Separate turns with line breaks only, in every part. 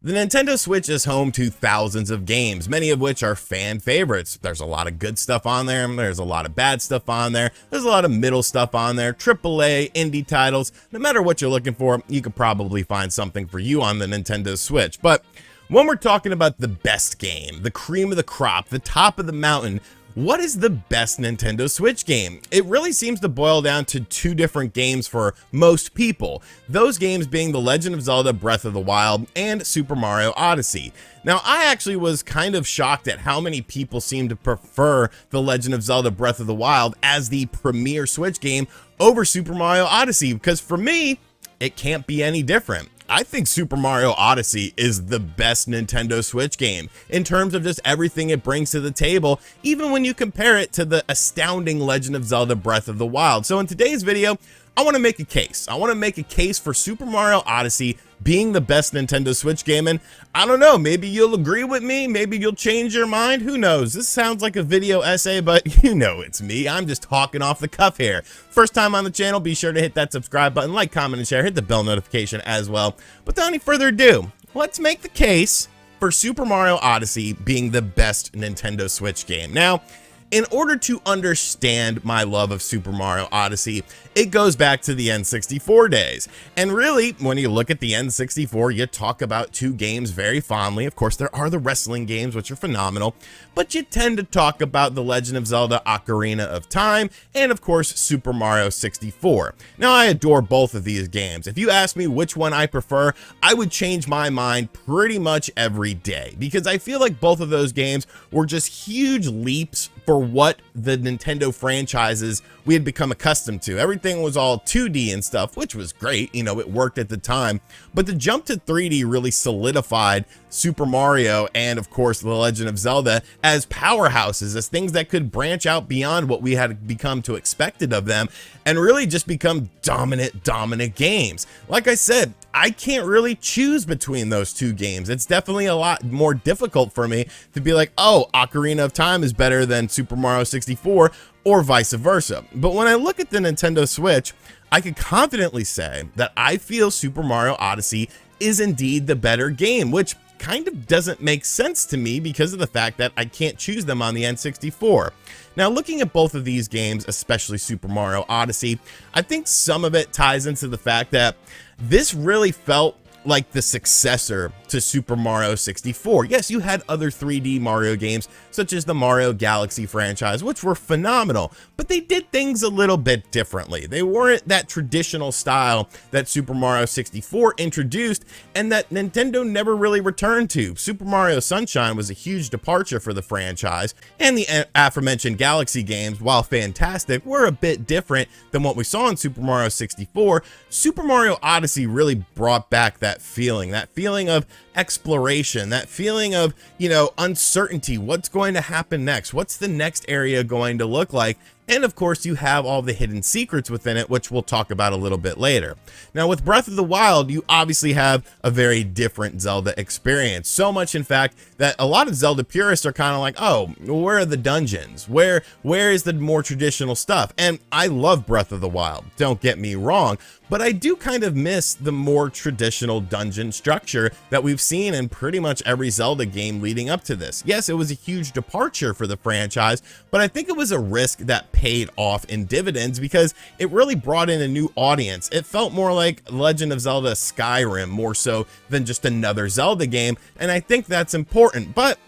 The Nintendo Switch is home to thousands of games, many of which are fan favorites. There's a lot of good stuff on there, there's a lot of bad stuff on there, there's a lot of middle stuff on there, AAA, indie titles. No matter what you're looking for, you could probably find something for you on the Nintendo Switch. But when we're talking about the best game, the cream of the crop, the top of the mountain, what is the best Nintendo Switch game? It really seems to boil down to two different games for most people. Those games being The Legend of Zelda Breath of the Wild and Super Mario Odyssey. Now, I actually was kind of shocked at how many people seem to prefer The Legend of Zelda Breath of the Wild as the premier Switch game over Super Mario Odyssey, because for me, it can't be any different. I think Super Mario Odyssey is the best Nintendo Switch game in terms of just everything it brings to the table, even when you compare it to the astounding Legend of Zelda Breath of the Wild. So in today's video, I want to make a case. I want to make a case for Super Mario Odyssey being the best Nintendo Switch game, and I don't know, maybe you'll agree with me, maybe you'll change your mind, who knows? This sounds like a video essay, but you know it's me. I'm just talking off the cuff here. First time on the channel, be sure to hit that subscribe button, like, comment, and share, hit the bell notification as well. But without any further ado, let's make the case for Super Mario Odyssey being the best Nintendo Switch game. Now, in order to understand my love of Super Mario Odyssey, it goes back to the N64 days. And really, when you look at the N64, you talk about two games very fondly. Of course, there are the wrestling games, which are phenomenal, but you tend to talk about The Legend of Zelda Ocarina of Time and, of course, Super Mario 64. Now, I adore both of these games. If you ask me which one I prefer, I would change my mind pretty much every day, because I feel like both of those games were just huge leaps for what the Nintendo franchises we had become accustomed to. Everything was all 2D and stuff, which was great, you know, it worked at the time, but the jump to 3D really solidified Super Mario and, of course, The Legend of Zelda as powerhouses, as things that could branch out beyond what we had become to expected of them and really just become dominant games. Like I said, I can't really choose between those two games. It's definitely a lot more difficult for me to be like, oh, Ocarina of Time is better than Super Mario 64 or vice versa. But when I look at the Nintendo Switch, I can confidently say that I feel Super Mario Odyssey is indeed the better game, which kind of doesn't make sense to me because of the fact that I can't choose them on the N64. Now, looking at both of these games, especially Super Mario Odyssey, I think some of it ties into the fact that this really felt like the successor to Super Mario 64. Yes, you had other 3D Mario games, such as the Mario Galaxy franchise, which were phenomenal, but they did things a little bit differently. They weren't that traditional style that Super Mario 64 introduced and that Nintendo never really returned to. Super Mario Sunshine was a huge departure for the franchise, and the aforementioned Galaxy games, while fantastic, were a bit different than what we saw in Super Mario 64. Super Mario Odyssey really brought back that feeling of exploration, that feeling of, you know, uncertainty. What's going to happen next? What's the next area going to look like? And of course, you have all the hidden secrets within it, which we'll talk about a little bit later. Now, with Breath of the Wild, you obviously have a very different Zelda experience. So much, in fact, that a lot of Zelda purists are kind of like, oh, where are the dungeons? Where is the more traditional stuff? And I love Breath of the Wild, don't get me wrong, but I do kind of miss the more traditional dungeon structure that we've seen in pretty much every Zelda game leading up to this. Yes, it was a huge departure for the franchise, but I think it was a risk that paid off in dividends because it really brought in a new audience. It felt more like Legend of Zelda Skyrim more so than just another Zelda game, and I think that's important. But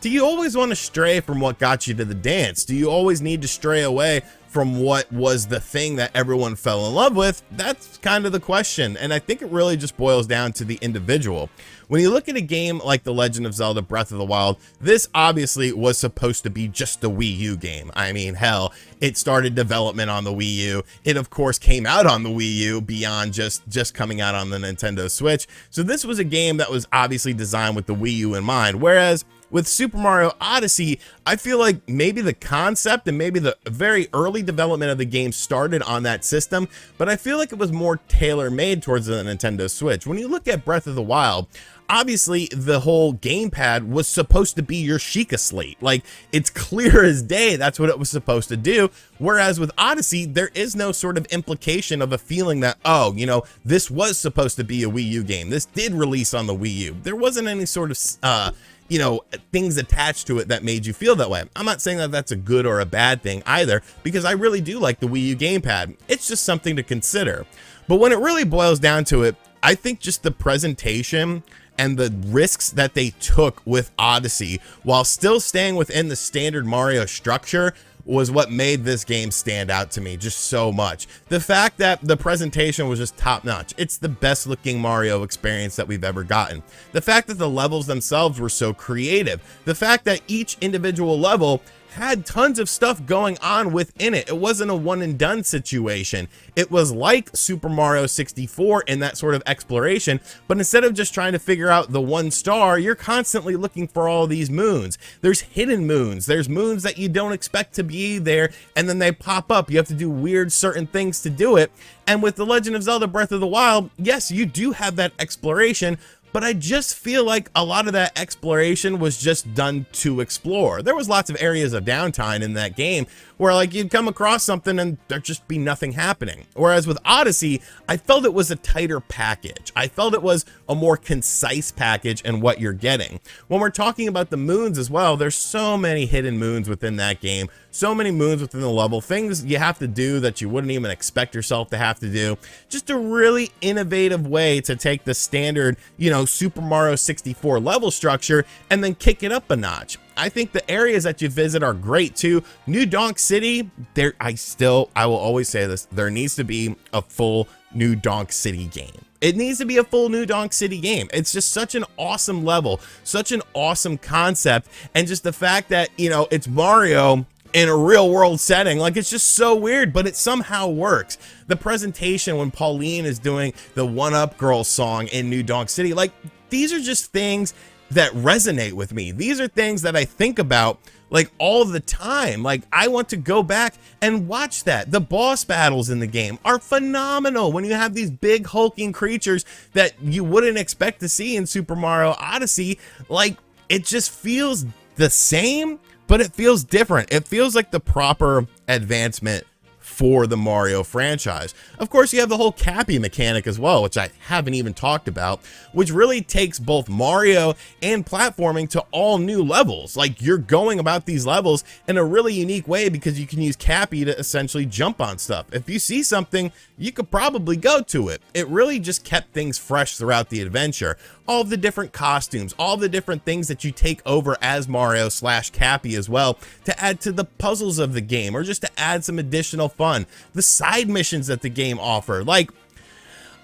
do you always want to stray from what got you to the dance? Do you always need to stray away from what was the thing that everyone fell in love with? That's kind of the question, and I think it really just boils down to the individual. When you look at a game like The Legend of Zelda Breath of the Wild, this obviously was supposed to be just a Wii U game. I mean, hell, it started development on the Wii U. It, of course, came out on the Wii U beyond just coming out on the Nintendo Switch. So this was a game that was obviously designed with the Wii U in mind, whereas with Super Mario Odyssey, I feel like maybe the concept and maybe the very early development of the game started on that system, but I feel like it was more tailor-made towards the Nintendo Switch. When you look at Breath of the Wild, obviously the whole gamepad was supposed to be your Sheikah slate. Like, it's clear as day that's what it was supposed to do. Whereas with Odyssey, there is no sort of implication of a feeling that, oh, you know, this was supposed to be a Wii U game. This did release on the Wii U. There wasn't any sort of, you know, things attached to it that made you feel that way. I'm not saying that that's a good or a bad thing either, because I really do like the Wii U gamepad. It's just something to consider. But when it really boils down to it, I think just the presentation and the risks that they took with Odyssey while still staying within the standard Mario structure was what made this game stand out to me just so much. The fact that the presentation was just top notch. It's the best looking Mario experience that we've ever gotten. The fact that the levels themselves were so creative. The fact that each individual level had tons of stuff going on within it. It wasn't a one and done situation. It was like Super Mario 64 in that sort of exploration, but instead of just trying to figure out the one star, you're constantly looking for all these moons. There's hidden moons. There's moons that you don't expect to be there, and then they pop up. You have to do weird certain things to do it. And with The Legend of Zelda Breath of the Wild, yes, you do have that exploration, but I just feel like a lot of that exploration was just done to explore. There was lots of areas of downtime in that game where like you'd come across something and there'd just be nothing happening. Whereas with Odyssey, I felt it was a tighter package. I felt it was a more concise package in what you're getting. When we're talking about the moons as well, there's so many hidden moons within that game, so many moons within the level, things you have to do that you wouldn't even expect yourself to have to do. Just a really innovative way to take the standard, you know, Super Mario 64 level structure and then kick it up a notch. I think the areas that you visit are great too. New Donk City, I will always say this, there needs to be a full New Donk City game. It needs to be a full New Donk City game. It's just such an awesome level, such an awesome concept, and just the fact that, you know, it's Mario in a real world setting, like it's just so weird, but it somehow works. The presentation when Pauline is doing the One Up Girl song in New Donk City, like these are just things that resonate with me. These are things that I think about like all the time. Like I want to go back and watch that. The boss battles in the game are phenomenal when you have these big hulking creatures that you wouldn't expect to see in Super Mario Odyssey. Like it just feels the same, but it feels different. It feels like the proper advancement for the Mario franchise. Of course, you have the whole Cappy mechanic as well, which I haven't even talked about, which really takes both Mario and platforming to all new levels. Like you're going about these levels in a really unique way because you can use Cappy to essentially jump on stuff. If you see something, you could probably go to it. It really just kept things fresh throughout the adventure. All the different costumes, all the different things that you take over as Mario / Cappy as well to add to the puzzles of the game or just to add some additional fun. The side missions that the game offer, like,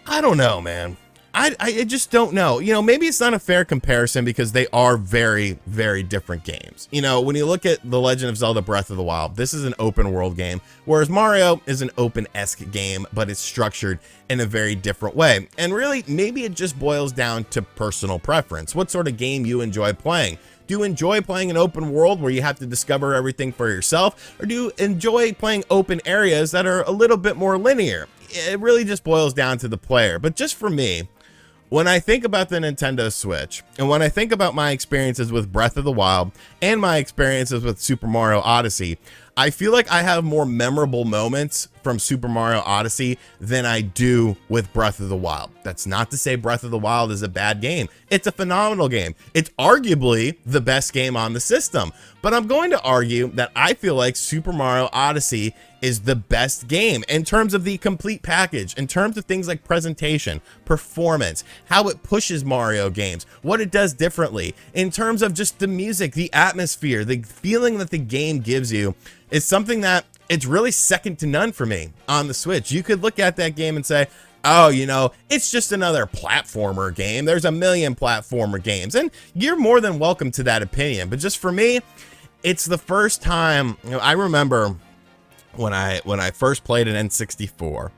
I don't know, man. I just don't know. You know, maybe it's not a fair comparison because they are very, very different games. You know, when you look at The Legend of Zelda Breath of the Wild, this is an open world game, whereas Mario is an open-esque game, but it's structured in a very different way. And really, maybe it just boils down to personal preference. What sort of game you enjoy playing? Do you enjoy playing an open world where you have to discover everything for yourself? Or do you enjoy playing open areas that are a little bit more linear? It really just boils down to the player. But just for me, when I think about the Nintendo Switch, and when I think about my experiences with Breath of the Wild and my experiences with Super Mario Odyssey, I feel like I have more memorable moments from Super Mario Odyssey than I do with Breath of the Wild. That's not to say Breath of the Wild is a bad game. It's a phenomenal game. It's arguably the best game on the system. But I'm going to argue that I feel like Super Mario Odyssey is the best game in terms of the complete package, in terms of things like presentation, performance, how it pushes Mario games, what it does differently, in terms of just the music, the atmosphere, the feeling that the game gives you is something that it's really second to none for me on the Switch. You could look at that game and say, oh, you know, it's just another platformer game. There's a million platformer games, and you're more than welcome to that opinion. But just for me, it's the first time, you know, I remember when I first played an N64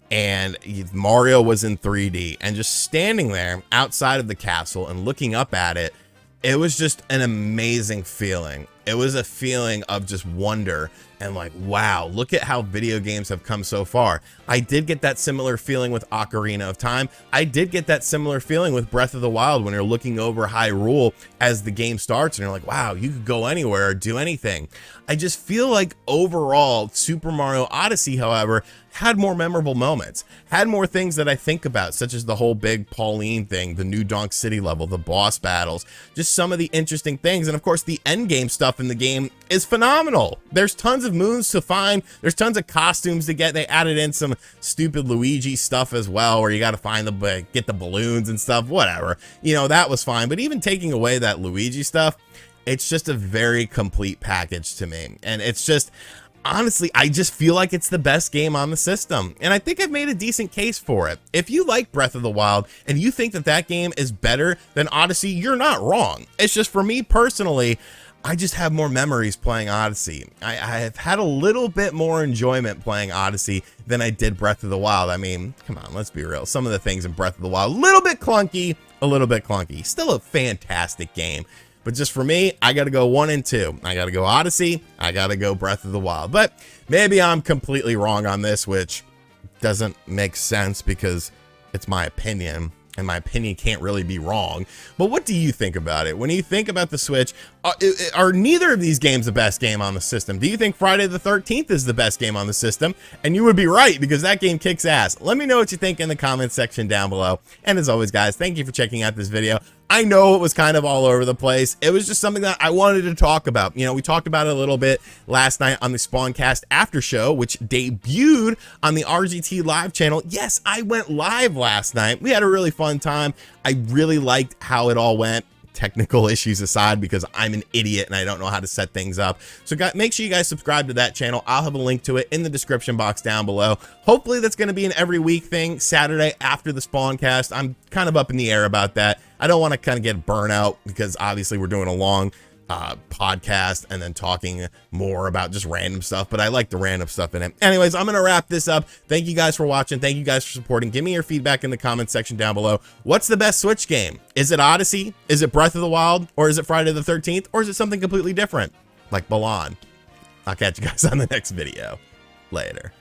and Mario was in 3D and just standing there outside of the castle and looking up at it, it was just an amazing feeling. It was a feeling of just wonder and like, wow, look at how video games have come so far. I did get that similar feeling with Ocarina of Time. I did get that similar feeling with Breath of the Wild when you're looking over Hyrule as the game starts and you're like, wow, you could go anywhere or do anything. I just feel like overall Super Mario Odyssey, however, had more memorable moments, had more things that I think about, such as the whole big Pauline thing, the New Donk City level, the boss battles, just some of the interesting things. And of course, the end game stuff in the game is phenomenal. There's tons of moons to find. There's tons of costumes to get. They added in some stupid Luigi stuff as well, where you got to find the, get the balloons and stuff, whatever. You know, that was fine. But even taking away that Luigi stuff, it's just a very complete package to me. And it's just, honestly, I just feel like it's the best game on the system, and I think I've made a decent case for it. If you like Breath of the Wild and you think that that game is better than Odyssey, you're not wrong. It's just, for me personally, I just have more memories playing Odyssey. I have had a little bit more enjoyment playing Odyssey than I did Breath of the Wild. I mean, come on, let's be real. Some of the things in Breath of the Wild, a little bit clunky. Still a fantastic game. But just for me, I got to go 1 and 2. I got to go Odyssey. I got to go Breath of the Wild. But maybe I'm completely wrong on this, which doesn't make sense because it's my opinion, and my opinion can't really be wrong. But what do you think about it? When you think about the Switch, are neither of these games the best game on the system? Do you think Friday the 13th is the best game on the system? And you would be right, because that game kicks ass. Let me know what you think in the comments section down below. And as always, guys, thank you for checking out this video. I know it was kind of all over the place. It was just something that I wanted to talk about. You know, we talked about it a little bit last night on the Spawncast after show, which debuted on the RGT live channel. Yes, I went live last night. We had a really fun time. I really liked how it all went. Technical issues aside, because I'm an idiot and I don't know how to set things up. So guys, make sure you guys subscribe to that channel. I'll have a link to it in the description box down below. Hopefully that's going to be an every week thing, Saturday after the Spawncast. I'm kind of up in the air about that. I don't want to kind of get burnout, because obviously we're doing a long podcast and then talking more about just random stuff, but I like the random stuff in it. Anyways, I'm gonna wrap this up. Thank you guys for watching. Thank you guys for supporting. Give me your feedback in the comment section down below. What's the best Switch game? Is it Odyssey? Is it Breath of the Wild? Or is it Friday the 13th? Or is it something completely different like Balan? I'll catch you guys on the next video. Later.